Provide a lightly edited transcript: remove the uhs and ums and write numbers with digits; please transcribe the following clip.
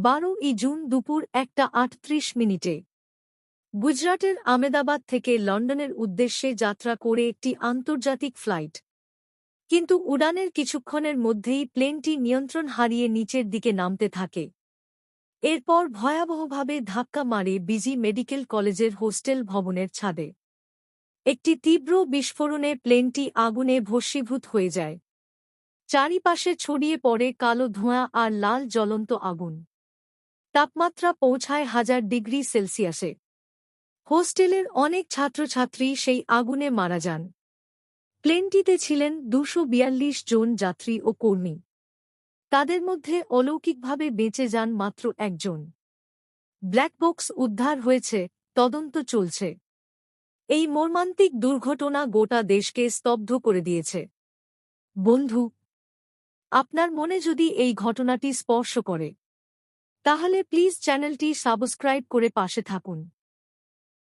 12ই June দুপুর 1:38 গুজরাটের আমেদাবাদ থেকে লন্ডনের উদ্দেশ্যে যাত্রা করে একটি আন্তর্জাতিক ফ্লাইট। কিন্তু উড়ানের কিছুক্ষণের মধ্যেই প্লেনটি নিয়ন্ত্রণ হারিয়ে নিচের দিকে নামতে থাকে। এরপর ভয়াবহভাবে ধাক্কা মারে বিজি মেডিকেল কলেজের হোস্টেল ভবনের ছাদে। একটি তীব্র বিস্ফোরণে প্লেনটি আগুনে ভস্মীভূত হয়ে যায়। চারিপাশে ছড়িয়ে পড়ে কালো ধোঁয়া আর লাল জ্বলন্ত আগুন। তাপমাত্রা পৌঁছায় 1000 ডিগ্রি সেলসিয়াসে। হোস্টেলের অনেক ছাত্রছাত্রী সেই আগুনে মারা যান। প্লেনটিতে ছিলেন 242 জন যাত্রী ও কর্মী। তাদের মধ্যে অলৌকিকভাবে বেঁচে যান মাত্র একজন। ব্ল্যাক বক্স উদ্ধার হয়েছে, তদন্ত চলছে। এই মর্মান্তিক দুর্ঘটনা গোটা দেশকে স্তব্ধ করে দিয়েছে। বন্ধু, আপনার মনে যদি এই ঘটনাটি স্পর্শ করে, তাহলে প্লিজ চ্যানেলটি সাবস্ক্রাইব করে পাশে থাকুন।